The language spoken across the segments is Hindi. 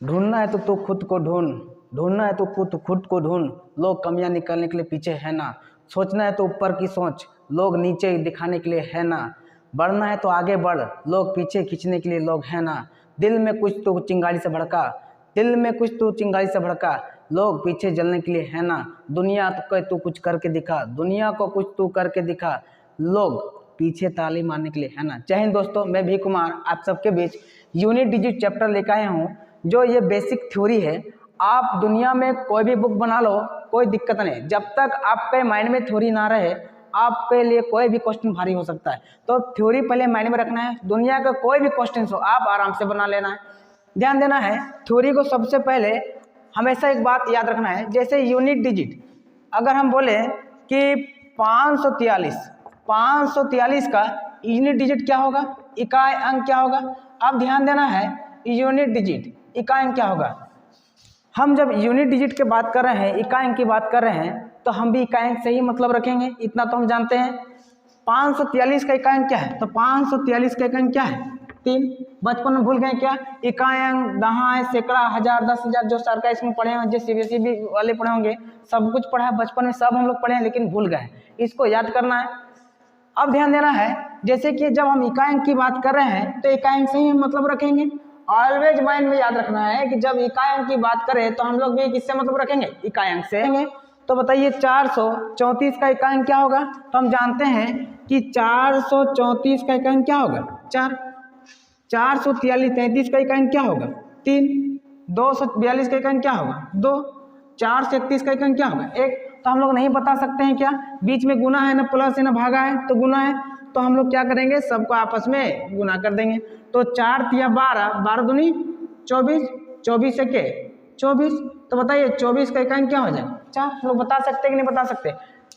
ढूंढना है तो तू खुद को ढूंढ, ढूंढना है तो खुद को ढूंढ, लोग कमियां निकालने के लिए पीछे है ना। सोचना है तो ऊपर की सोच, लोग नीचे दिखाने के लिए है ना। बढ़ना है तो आगे बढ़, लोग पीछे खींचने के लिए लोग है ना। दिल में कुछ तो चिंगारी से भड़का, दिल में कुछ तो चिंगारी से भड़का, लोग पीछे जलने के लिए है ना। दुनिया को तू कुछ करके दिखा, दुनिया को कुछ तू करके दिखा, लोग पीछे ताली मारने के लिए है ना। जय हिंद दोस्तों, मैं भी कुमार आप सबके बीच यूनिट डिजिट चैप्टर लेकर आया हूँ, जो ये बेसिक थ्योरी है। आप दुनिया में कोई भी बुक बना लो, कोई दिक्कत नहीं, जब तक आपके माइंड में थ्योरी ना रहे आपके लिए कोई भी क्वेश्चन भारी हो सकता है। तो थ्योरी पहले माइंड में रखना है, दुनिया का कोई भी क्वेश्चन हो आप आराम से बना लेना है। ध्यान देना है थ्योरी को, सबसे पहले हमेशा एक बात याद रखना है, जैसे यूनिट डिजिट अगर हम बोले कि 543 का यूनिट डिजिट क्या होगा, इकाई अंक क्या होगा। अब ध्यान देना है यूनिट डिजिट इकाई अंक क्या होगा। हम जब यूनिट डिजिट की बात कर रहे हैं, इकाई अंक की बात कर रहे हैं, तो हम भी इकाई अंक से ही मतलब रखेंगे, इतना तो हम जानते हैं। 543 का इकाई अंक क्या है, तो 543 का इकाई अंक क्या है 3। बचपन में भूल गए क्या, इकाई अंक, दहाई, सैकड़ा, हजार, 10,000, जो सरकारी स्कूल पढ़े हैं, जो सीबीएसई भी वाले पढ़े होंगे, सब कुछ पढ़ा है बचपन में, सब हम लोग पढ़े हैं, लेकिन भूल गए, इसको याद करना है। अब ध्यान देना है, जैसे कि जब हम इकाई अंक की बात कर रहे हैं तो इकाई अंक से ही मतलब रखेंगे। ऑलवेज माइंड में याद रखना है कि जब इकाई अंक की बात करें तो हम लोग भी किससे मतलब रखेंगे, इकाई अंक से। तो बताइए 434 का इकाई अंक क्या होगा, तो हम जानते हैं कि 434 का इकाई अंक क्या होगा 4। 443 का इकाई अंक क्या होगा 3। 242 का इकाई अंक क्या होगा 2। 431 का इकाई अंक क्या होगा 1। तो हम लोग नहीं बता सकते हैं क्या, बीच में गुना है ना प्लस है ना भागा है, तो गुना है, तो हम लोग क्या करेंगे, सबको आपस में गुना कर देंगे। तो 4 तिया 12, 12 दूनी 24, 24 से के 24। तो बताइए 24 का इकाई क्या हो जाए 4। हम लोग बता सकते हैं कि नहीं बता सकते।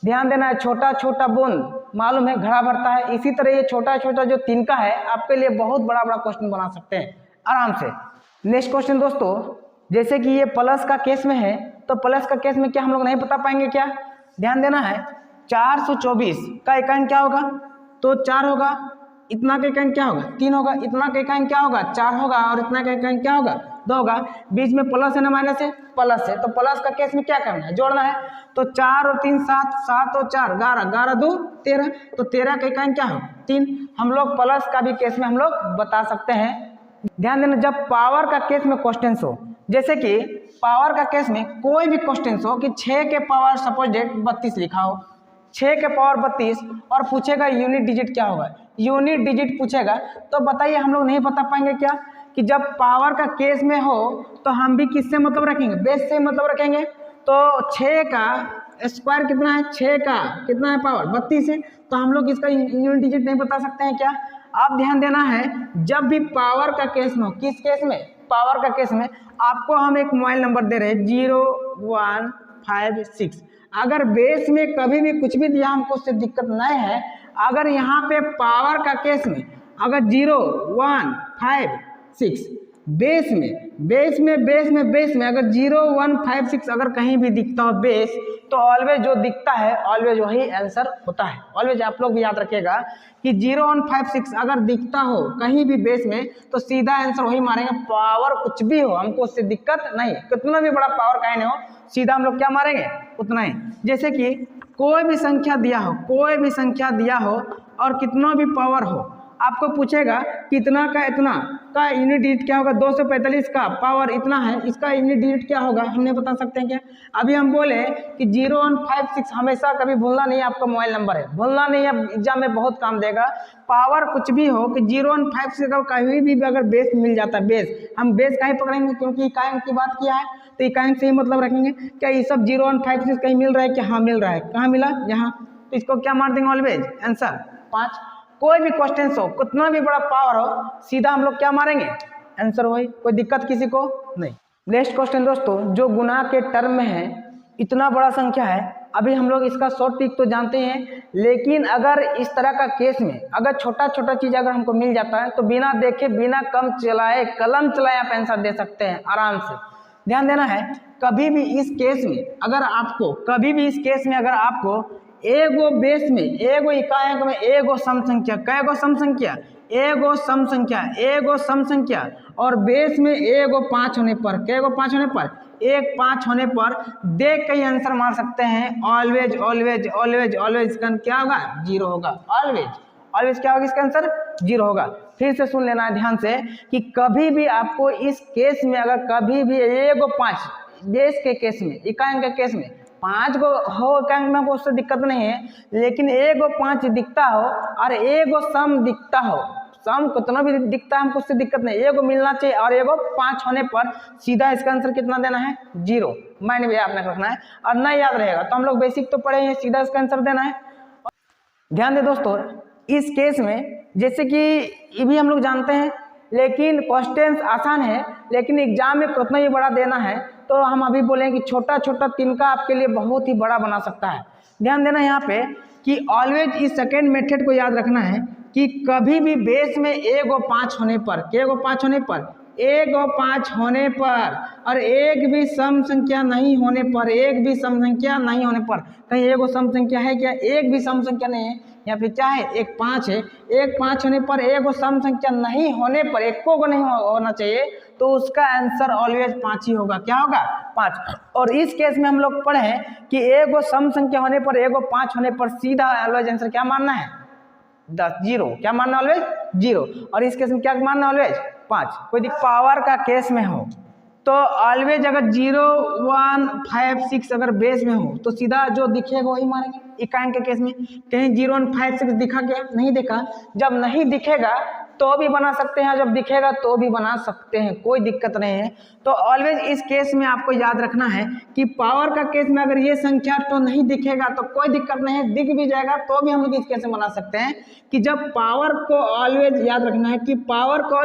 ध्यान देना है, छोटा छोटा बूंद मालूम है घड़ा भरता है, इसी तरह ये छोटा छोटा जो तिनका है आपके लिए बहुत बड़ा बड़ा क्वेश्चन बना सकते हैं आराम से। नेक्स्ट क्वेश्चन दोस्तों, जैसे कि ये प्लस का केस में है, तो प्लस का केस में क्या हम लोग नहीं बता पाएंगे क्या। ध्यान देना है 424 का इकाई क्या होगा, तो 4 होगा, इतना का इकाई क्या होगा 3 होगा, इतना का इकाई क्या होगा 4 होगा, और इतना का इकाई क्या होगा 2 होगा। बीच में प्लस है ना माइनस है, प्लस है, तो प्लस का केस में क्या करना है, जोड़ना है। तो 4 और 3 7, 7 और 4 11, 11 2 13, तो 13 का इकाई क्या होगा 3। हम लोग प्लस का भी केस में हम लोग बता सकते हैं। ध्यान देना, जब पावर का केस में क्वेश्चन हो, जैसे कि पावर का केस में कोई भी क्वेश्चन हो कि 6 के पावर सपोज डेट 32 लिखा हो, 6 के पावर 32, और पूछेगा यूनिट डिजिट क्या होगा, यूनिट डिजिट पूछेगा, तो बताइए हम लोग नहीं बता पाएंगे क्या, कि जब पावर का केस में हो तो हम भी किससे मतलब रखेंगे, बेस से मतलब रखेंगे। तो 6 का स्क्वायर कितना है, 6 का कितना है पावर 32 है, तो हम लोग इसका यूनिट डिजिट नहीं बता सकते हैं क्या। आप ध्यान देना है, जब भी पावर का केस में हो, किस केस में, पावर का केस में, आपको हम एक मोबाइल नंबर दे रहे हैं 0156। अगर बेस में कभी भी कुछ भी दिया हमको उससे दिक्कत नहीं है, अगर यहाँ पे पावर का केस में अगर 0156 बेस में अगर 0156 अगर कहीं भी दिखता हो बेस, तो ऑलवेज जो दिखता है ऑलवेज वही आंसर होता है। ऑलवेज आप लोग भी याद रखिएगा कि 0156 अगर दिखता हो कहीं भी बेस में तो सीधा आंसर वही मारेंगे, पावर कुछ भी हो हमको उससे दिक्कत नहीं, कितना भी बड़ा पावर का नहीं हो, सीधा हम लोग क्या मारेंगे उतना ही। जैसे कि कोई भी संख्या दिया हो और कितना भी पावर हो, आपको पूछेगा कितना का इतना का यूनिट डिजिट क्या होगा, 245 का पावर इतना है, इसका यूनिट डिजिट क्या होगा, हमने बता सकते हैं क्या। अभी हम बोले कि 0156 हमेशा कभी भूलना नहीं, आपका मोबाइल नंबर है, भूलना नहीं है, एग्जाम में बहुत काम देगा। पावर कुछ भी हो कि 0156 का कहीं भी अगर बेस मिल जाता है, बेस हम बेस कहीं पकड़ेंगे, क्योंकि इकाई की बात किया है तो इकाई से ही मतलब रखेंगे। क्या ये सब 0156 कहीं मिल रहा है क्या, हाँ मिल रहा है, कहाँ मिला यहाँ, तो इसको क्या मार देंगे ऑलवेज आंसर 5। कोई भी क्वेश्चन हो, कितना भी बड़ा पावर हो, सीधा हम लोग क्या मारेंगे आंसर वही, कोई दिक्कत किसी को नहीं। नेक्स्ट क्वेश्चन दोस्तों, जो गुना के टर्म में है, इतना बड़ा संख्या है, अभी हम लोग इसका शॉर्ट ट्रिक तो जानते हैं, लेकिन अगर इस तरह का केस में अगर छोटा छोटा चीज अगर हमको मिल जाता है तो बिना देखे बिना कलम चलाए आप आंसर दे सकते हैं आराम से। ध्यान देना है, कभी भी इस केस में अगर आपको एगो बेस में एगो इकाई अंक में एगो सम संख्या, कैगो सम संख्या, एगो सम संख्या और बेस में एगो 5 होने पर, केगो 5 होने पर, एक 5 होने पर देख के ही आंसर मार सकते हैं। ऑलवेज ऑलवेज ऑलवेज ऑलवेज इसका क्या होगा? 0 होगा। ऑलवेज ऑलवेज क्या होगा? इसका आंसर 0 होगा। फिर से सुन लेना है ध्यान से कि कभी भी आपको इस केस में अगर कभी भी एगो 5 बेस के केस में, इकाई के केस में 5 गो हो इकाई में आपको उससे दिक्कत नहीं है, लेकिन एगो 5 दिखता हो और एगो सम दिखता हो, सम कितना भी दिखता है हमको उससे दिक्कत नहीं, एगो मिलना चाहिए और एगो 5 होने पर सीधा इसका आंसर कितना देना है? 0। माइंड में याद रखना है और नहीं याद रहेगा तो हम लोग बेसिक तो पढ़े हैं, सीधा इसका आंसर देना है। ध्यान दे दोस्तों, इस केस में जैसे कि ये भी हम लोग जानते हैं, लेकिन क्वेश्चंस आसान है, लेकिन एग्जाम में कितना ही बड़ा देना है तो हम अभी बोलेंगे कि छोटा छोटा तिनका आपके लिए बहुत ही बड़ा बना सकता है। ध्यान देना यहाँ पे कि ऑलवेज इस सेकेंड मेथड को याद रखना है कि कभी भी बेस में एगो 5 होने पर, केगो 5 होने पर, एगो 5 होने पर और एक भी सम संख्या नहीं होने पर, एक भी सम संख्या नहीं होने पर, कहीं एगो सम संख्या है क्या? एक भी सम संख्या नहीं है। यहाँ पे क्या है? एक 5 है। एक 5 होने पर एगो सम संख्या नहीं होने पर, एको को नहीं होना चाहिए, तो उसका आंसर ऑलवेज 5 ही होगा। क्या होगा? 5। और इस केस में हम लोग पढ़े हैं कि एगो सम संख्या होने पर, एगो 5 होने पर सीधा ऑलवेज आंसर क्या मानना है? 0। क्या मानना? ऑलवेज 0। और इस केस में क्या मानना? ऑलवेज 5। कोई पावर का केस में हो तो ऑलवेज अगर 0 1 5 6 अगर बेस में हो तो सीधा जो दिखेगा वही मारेंगे। इकाई के केस में कहीं 0 1 5 6 दिखा क्या? नहीं दिखा। जब नहीं दिखेगा तो भी बना सकते हैं, जब दिखेगा तो भी बना सकते हैं, कोई दिक्कत नहीं है। तो ऑलवेज इस केस में आपको याद रखना है कि पावर का केस में अगर ये संख्या तो नहीं दिखेगा तो कोई दिक्कत नहीं है, दिख भी जाएगा तो भी हम लोग इस केस में बना सकते हैं कि जब पावर को ऑलवेज याद रखना है कि पावर को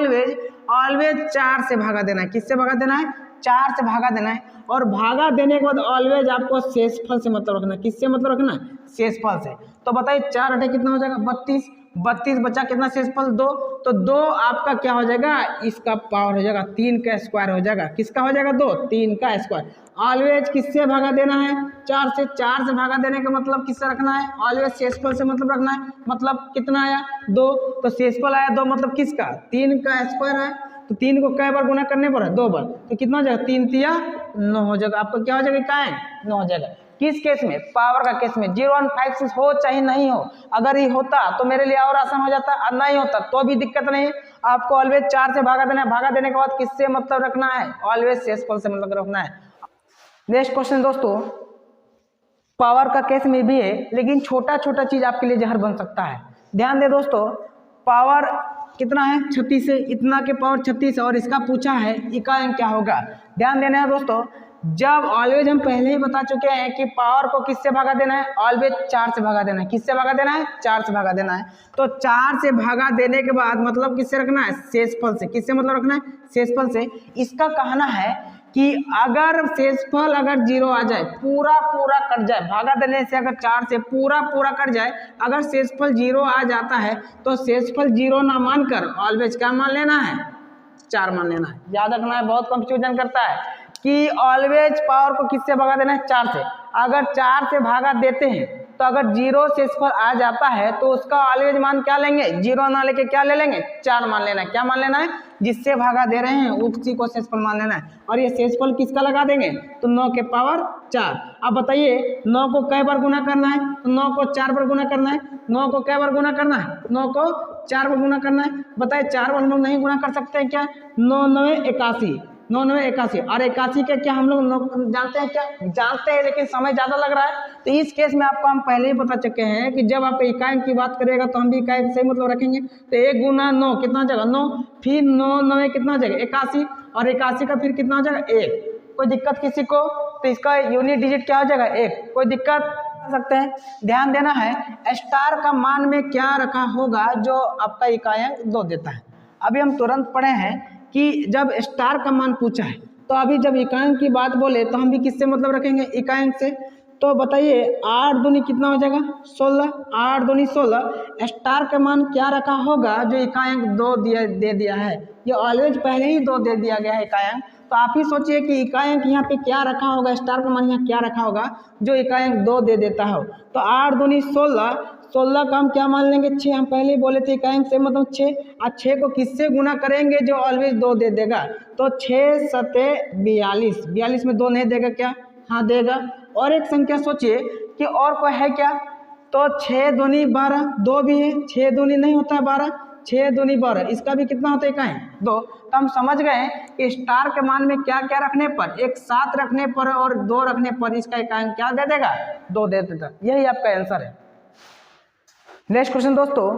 ऑलवेज 4 से भागा देना है। किससे भागा देना है? 4 से भागा देना है। और भागा देने के बाद ऑलवेज आपको शेषफल से मतलब रखना है। किससे मतलब रखना है? शेषफल से। तो बताइए 4 अटे कितना हो जाएगा? 32। 32 बचा कितना? शेषफल 2। तो 2 आपका क्या हो जाएगा? इसका पावर हो जाएगा, 3 का स्क्वायर हो जाएगा। किसका हो जाएगा? 2, 3 का स्क्वायर। ऑलवेज किससे भागा देना है? 4 से। 4 से भागा देने का मतलब किससे रखना है? ऑलवेज शेषफल से मतलब रखना है। मतलब कितना आया? 2। तो शेषफल आया 2 मतलब किसका? 3 का स्क्वायर है। तो 3 को कई बार गुना करने पर है? 2 बार। तो कितना हो जाएगा? 3 तिया 9 हो जाएगा। आपका क्या हो जाएगा? इकाई 9 हो जाएगा। किस केस में? पावर का केस में। 0 1 5 6 हो चाहे नहीं हो, अगर ये होता तो मेरे लिए और आसान हो जाता, और नहीं होता तो भी दिक्कत नहीं। आपको ऑलवेज 4 से भागा देना है। भागा देने के बाद किससे मतलब रखना है? ऑलवेज शेषफल से मतलब रखना है। नेक्स्ट क्वेश्चन दोस्तों, पावर का केस में भी है, लेकिन छोटा छोटा चीज आपके लिए जहर बन सकता है। ध्यान दे दोस्तों, पावर कितना है? 36 है। इतना के पावर 36 और इसका पूछा है इकाई क्या होगा। ध्यान देना है दोस्तों, जब ऑलवेज हम पहले ही बता चुके हैं कि पावर को किससे भागा देना है? ऑलवेज 4 से भागा देना है। किससे भागा देना है? 4 से भागा देना है। तो 4 से भागा देने के बाद मतलब किससे रखना है? शेषफल से। किससे मतलब रखना है? शेषफल से। इसका कहना है कि अगर शेषफल अगर 0 आ जाए, पूरा पूरा कट जाए, भागा देने से अगर 4 से पूरा पूरा कट जाए, अगर शेषफल 0 आ जाता है तो शेषफल 0 ना मानकर ऑलवेज क्या मान लेना है? 4 मान लेना है। याद रखना है, बहुत कंफ्यूजन करता है कि ऑलवेज पावर को किससे भागा देना है? 4 से। अगर 4 से भागा देते हैं तो अगर 0 शेषफल आ जाता है तो उसका ऑलवेज मान क्या लेंगे? 0 ना लेके क्या ले लेंगे? 4 मान लेना है। क्या मान लेना है? जिससे भागा दे रहे हैं उसी को शेषफल मान लेना है। और ये शेषफल किसका लगा देंगे? तो 9 के पावर 4। अब बताइए 9 को कई बार गुना करना है? तो 9 को 4 बार गुना करना है। 9 को कई बार गुना करना है? 9 को 4 बार गुना करना है। बताइए 4 बार हम लोग नहीं गुना कर सकते हैं क्या? 9 9 81, 9 9 81 और 81 का क्या हम लोग जानते हैं? क्या जानते हैं, लेकिन समय ज्यादा लग रहा है। तो इस केस में आपको हम पहले ही बता चुके हैं कि जब आप इकाई की बात करेगा तो हम भी इकाई से मतलब रखेंगे। तो 1 गुना 9 कितना हो जाएगा? 9। फिर 9 9 कितना हो जाएगा? 81 और 81 का फिर कितना हो जाएगा? 1। कोई दिक्कत किसी को? तो इसका यूनिट डिजिट क्या हो जाएगा? 1। कोई दिक्कत सकते हैं? ध्यान देना है, स्टार का मान में क्या रखा होगा जो आपका इकाई 2 देता है। अभी हम तुरंत पढ़े हैं कि जब स्टार का मान पूछा है तो अभी जब इकाई की बात बोले तो हम भी किससे मतलब रखेंगे? इकाई से। तो बताइए 8 दूनी कितना हो जाएगा? 16। 8 दूनी 16। स्टार का मान क्या रखा होगा जो इकाई 2 दे दिया है? ये ऑलवेज पहले ही 2 दे दिया गया है इकाई। तो आप ही सोचिए कि इकाई अंक यहाँ पे क्या रखा होगा, स्टार का मान यहाँ क्या रखा होगा जो इकाई अंक 2 दे देता हो। तो 8 दूनी 16, 16 का हम क्या मान लेंगे 6, हम पहले ही बोले थे इकाई अंक से मतलब 6। अब 6 को किससे गुना करेंगे जो ऑलवेज 2 दे देगा, तो 6 सते 42, 42 में 2 नहीं देगा क्या, हाँ देगा। और एक संख्या सोचिए कि और कोई है क्या, तो 6 दूनी 12, 2 भी है, 6 दूनी नहीं होता है 12, 6 दूनी 12, इसका भी कितना होता है इकाई 2। तो हम समझ गए कि स्टार के मान में क्या क्या रखने पर, एक 7 रखने पर और 2 रखने पर इसका इकाई क्या दे देगा, 2 दे देगा। यही आपका आंसर है। नेक्स्ट क्वेश्चन दोस्तों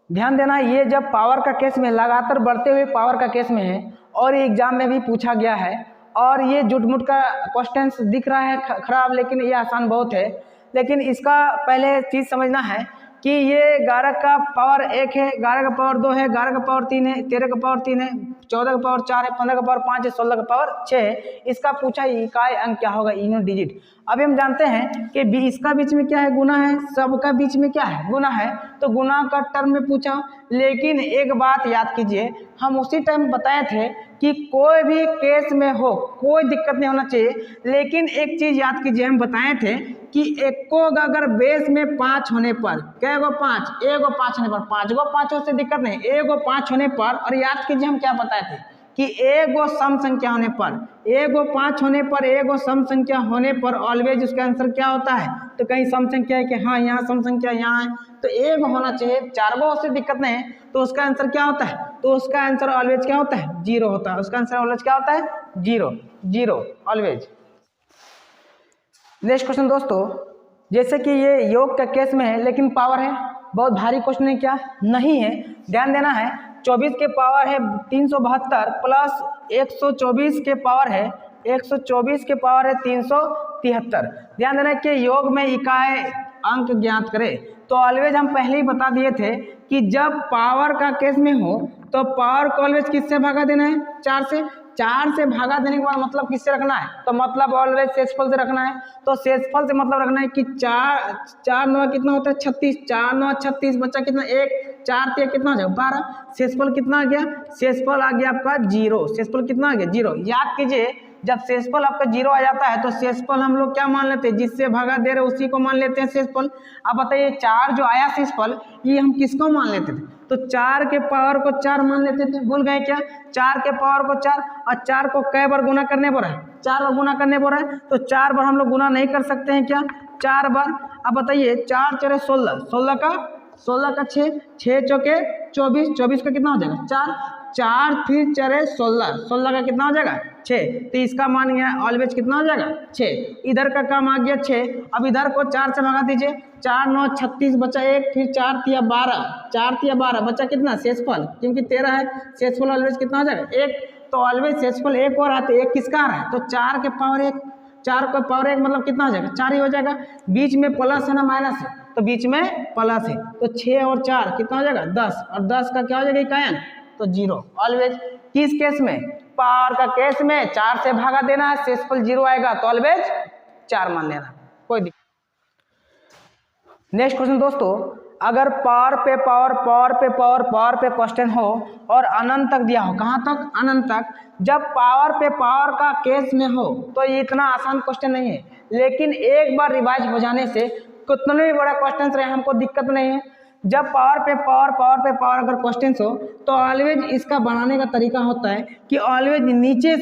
ध्यान देना, ये जब पावर का केस में लगातार बढ़ते हुए पावर का केस में है और ये एग्जाम में भी पूछा गया है और ये जुटमुट का क्वेश्चन दिख रहा है खराब, लेकिन ये आसान बहुत है। लेकिन इसका पहले चीज़ समझना है कि ये 11 का पावर 1 है, 11 का पावर 2 है, 11 का पावर 3 है, 13 का पावर 3 है, 14 का पावर 4 है, 15 का पावर 5 है, 16 का पावर 6 है। इसका पूछा इकाई अंक क्या होगा, यूनिट डिजिट। अभी हम जानते हैं कि इसका बीच में क्या है, गुना है, सबका बीच में क्या है, गुना है, तो गुना का टर्म में पूछा। लेकिन एक बात याद कीजिए, हम उसी टाइम बताए थे कि कोई भी केस में हो कोई दिक्कत नहीं होना चाहिए। लेकिन एक चीज़ याद कीजिए, हम बताए थे कि एक को अगर बेस में 5 होने पर, क्या गो 5, एगो 5 होने पर, 5 गो 5 से दिक्कत नहीं, एगो 5 होने पर, और याद कीजिए हम क्या बताए थे कि एगो सम संख्या होने पर, एगो 5 होने पर, एगो सम संख्या होने पर ऑलवेज उसका आंसर क्या होता है, तो कहीं सम संख्या है कि हाँ यहाँ सम संख्या यहाँ है, तो एक होना चाहिए, 4 गो से दिक्कत नहीं है, तो उसका आंसर क्या होता है, तो उसका आंसर ऑलवेज क्या होता है, 0 होता है। उसका आंसर ऑलवेज क्या होता है, 0, 0 ऑलवेज। नेक्स्ट क्वेश्चन दोस्तों, जैसे कि ये योग का केस में है लेकिन पावर है, बहुत भारी क्वेश्चन है क्या, नहीं है, ध्यान देना है। 24 के पावर है 372 प्लस 124 के पावर है 124 के पावर है 373। ध्यान देना कि योग में इकाई अंक ज्ञात करें, तो ऑलवेज हम पहले ही बता दिए थे कि जब पावर का केस में हो तो पावर को ऑलवेज किससे भागा देना है, 4 से। 4 से भागा देने के बाद मतलब किससे रखना है, तो मतलब ऑलवेज शेषफल से रखना है। तो शेषफल से मतलब रखना है कि 4 9 कितना होता है 36, 4 9 36, बच्चा कितना 1, 4 3 कितना हो जाएगा 12, शेषफल कितना आ गया, शेषफल आ गया आपका 0, शेषफल कितना आ गया 0। याद कीजिए जब शेषफल आपका 0 आ जाता है तो शेषफल हम लोग क्या मान लेते हैं, जिससे भागा दे रहे उसी को मान लेते हैं शेषफल। अब बताइए 4 जो आया शेषफल ये हम किसको मान लेते थे, तो 4 के पावर को 4 मान लेते थे, भूल गए क्या, 4 के पावर को 4, और 4 को कई बार गुना करने पर है, 4 बार गुना करने पर है, तो 4 बार हम लोग गुना नहीं कर सकते हैं क्या, 4 बार। अब बताइए 4 4 16, 16 का 6, 6 चौके 24, 24 का कितना हो जाएगा 4, 4 फिर 4 16, 16 का कितना हो जाएगा 6, तो इसका मान गया ऑलवेज कितना हो जाएगा 6। इधर का काम आ गया 6, अब इधर को 4 से भगा दीजिए, 4 9 36 बचा 1, फिर 4 3 12, 4 3 12 बचा कितना शेषफल, क्योंकि 13 है, शेषफल ऑलवेज कितना हो जाएगा 1, तो ऑलवेज शेषफल 1 और आता है, 1 किसका आ रहा है, तो 4 के पावर 1, 4 का पावर 1 मतलब कितना हो जाएगा 4 ही हो जाएगा। बीच में प्लस है ना माइनस है, तो बीच में प्लस है, तो 6 और 4 कितना हो जाएगा 10, और 10 का क्या हो जाएगा इकाई अंक, तो 0 ऑलवेज। किस केस में, पावर का केस में 4 से भागा देना है, शेषफल 0 आएगा तो ऑलवेज 4 मान लेना, कोई दिक्कत। नेक्स्ट क्वेश्चन दोस्तों, अगर पावर पे पावर पावर पे पावर पावर पे क्वेश्चन हो और अनंत तक दिया हो, कहाँ तक, अनंत तक, जब पावर पे पावर का केस में हो तो ये इतना आसान क्वेश्चन नहीं है, लेकिन एक बार रिवाइज हो जाने से कितना भी बड़ा क्वेश्चन रहे हमको दिक्कत नहीं है। जब पावर पे पावर पावर पे पावर अगर क्वेश्चन हो तो ऑलवेज इसका बनाने का तरीका होता है कि ऑलवेज नीचे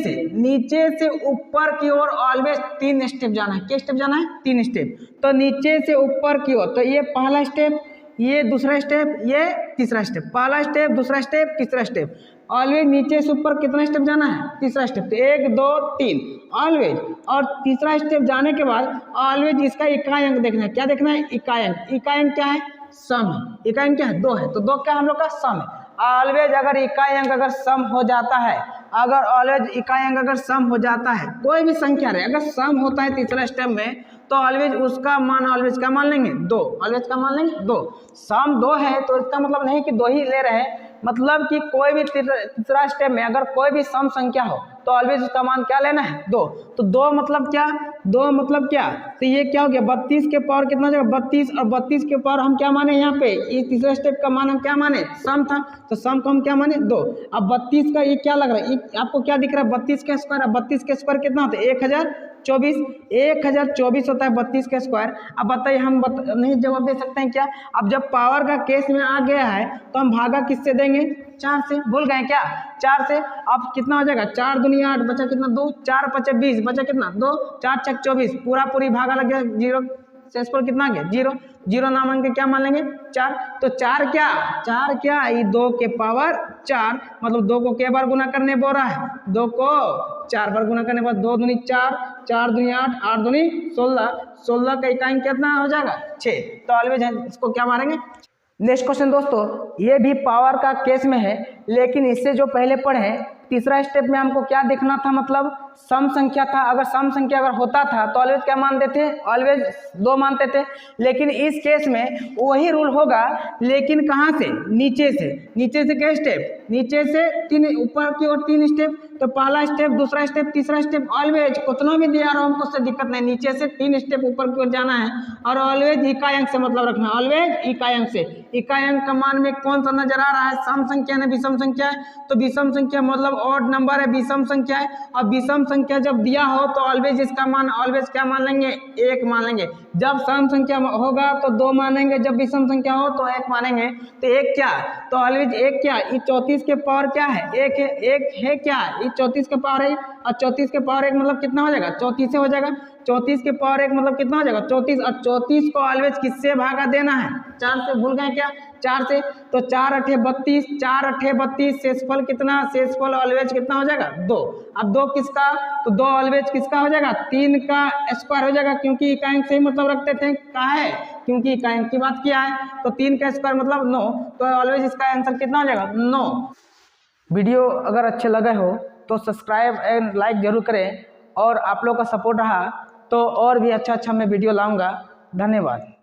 से ऊपर की ओर ऑलवेज 3 स्टेप जाना है। क्या स्टेप जाना है, 3 स्टेप। तो नीचे से ऊपर की ओर, तो ये पहला स्टेप, ये दूसरा स्टेप, ये तीसरा स्टेप, पहला स्टेप, दूसरा स्टेप, तीसरा स्टेप, ऑलवेज नीचे से ऊपर कितना स्टेप जाना है, तीसरा स्टेप, तो 1 2 3 ऑलवेज। और तीसरा स्टेप जाने के बाद ऑलवेज इसका इकाई अंक देखना है। क्या देखना है, इकाई अंक। इकाई अंक क्या है, सम है। इकाई अंक क्या है, 2 है, तो 2 क्या हम लोग का सम है। ऑलवेज अगर इकाई अंक अगर सम हो जाता है, अगर ऑलवेज इकाई अंक अगर सम हो जाता है, कोई भी संख्या रहे अगर सम होता है तीसरा स्टेप में, तो ऑलवेज उसका मान ऑलवेज क्या मान लेंगे, 2, ऑलवेज का मान लेंगे 2। सम 2 है तो इसका मतलब नहीं कि 2 ही ले रहे हैं, मतलब कि कोई भी तीसरा स्टेप में अगर कोई भी सम संख्या हो तो ऑलवेज उसका मान क्या लेना है 2। तो 2 मतलब क्या, 2 मतलब क्या, तो ये क्या हो गया 32 के पावर कितना हो जाएगा 32, और 32 के पावर हम क्या माने यहाँ पे, ये तीसरा स्टेप का मान हम क्या माने सम था, तो सम को हम क्या माने 2। अब 32 का ये क्या लग रहा है, ये आपको क्या दिख रहा है 32 का स्क्वायर, 32 के स्क्वायर कितना होता है 1024, 1024 होता है 32 का स्क्वायर। अब बताइए हम नहीं जवाब दे सकते हैं क्या, अब जब पावर का केस में आ गया है तो हम भागा किससे देंगे 4 से, भूल गए क्या 4 से। अब कितना हो जाएगा 4 दूनी 8 बचा कितना 2, 4 5 20 बचा कितना 2, 4 6 24 पूरा पूरी भागा लग गया 0, शेषफल कितना आ गया 0, 0 ना मान के क्या मान लेंगे 4। तो 4 क्या ये 2 के पावर 4, मतलब 2 को के बार गुना करने बोल रहा है, 2 को 4 बार गुना करने के बाद 2 दूनी 4, 4 दूनी 8, 8 दूनी 16, 16 का इकाई कितना हो जाएगा 6। तो ऑलवेज इसको क्या मारेंगे। नेक्स्ट क्वेश्चन दोस्तों, ये भी पावर का केस में है, लेकिन इससे जो पहले पढ़े तीसरा स्टेप में हमको क्या देखना था, मतलब सम संख्या था, अगर सम संख्या अगर होता था तो ऑलवेज क्या मानते थे, ऑलवेज 2 मानते थे। लेकिन इस केस में वही रूल होगा, लेकिन कहाँ से, नीचे से क्या स्टेप, नीचे से 3 ऊपर की ओर 3 स्टेप, तो पहला स्टेप, दूसरा स्टेप, तीसरा स्टेप, ऑलवेज कितना भी दिया रहा हमको उससे दिक्कत नहीं, नीचे से 3 स्टेप ऊपर की ओर जाना है, और ऑलवेज इकाई अंक से मतलब रखना, ऑलवेज इकाई अंक से। इकाई अंक का मान में कौन सा नजर आ रहा है, सम संख्या ने विषम संख्या है, तो विषम संख्या मतलब ऑड नंबर है, विषम संख्या है, और विषम संख्या जब दिया हो तो ऑलवेज इसका मान ऑलवेज क्या मान लेंगे 1 मान लेंगे। जब सम संख्या होगा तो 2 मानेंगे, जब विषम संख्या हो तो 1 मानेंगे। तो 1 क्या, तो ऑलवेज 1 क्या, ये 34 के पावर क्या है 1 है, 1 है क्या, ये 34 के पावर है, और 34 के पावर 1 मतलब कितना हो जाएगा 34 से हो जाएगा, 34 के पावर 1 मतलब कितना हो जाएगा 34, और 34 को ऑलवेज किससे भागा देना है 4 से, भूल गए क्या 4 से, तो 4 8 32, 4 8 32, शेषफल कितना, शेषफल ऑलवेज कितना हो जाएगा 2। अब 2 किसका, तो 2 ऑलवेज किसका हो जाएगा 3 का स्क्वायर हो जाएगा, क्योंकि इकाई अंक से ही मतलब रखते थे, कहा है क्योंकि इकाई अंक की बात किया है, तो 3 का स्क्वायर मतलब 9, तो ऑलवेज इसका आंसर कितना हो जाएगा 9। वीडियो अगर अच्छे लगे हो तो सब्सक्राइब एंड लाइक जरूर करें, और आप लोग का सपोर्ट रहा तो और भी अच्छा मैं वीडियो लाऊंगा। धन्यवाद।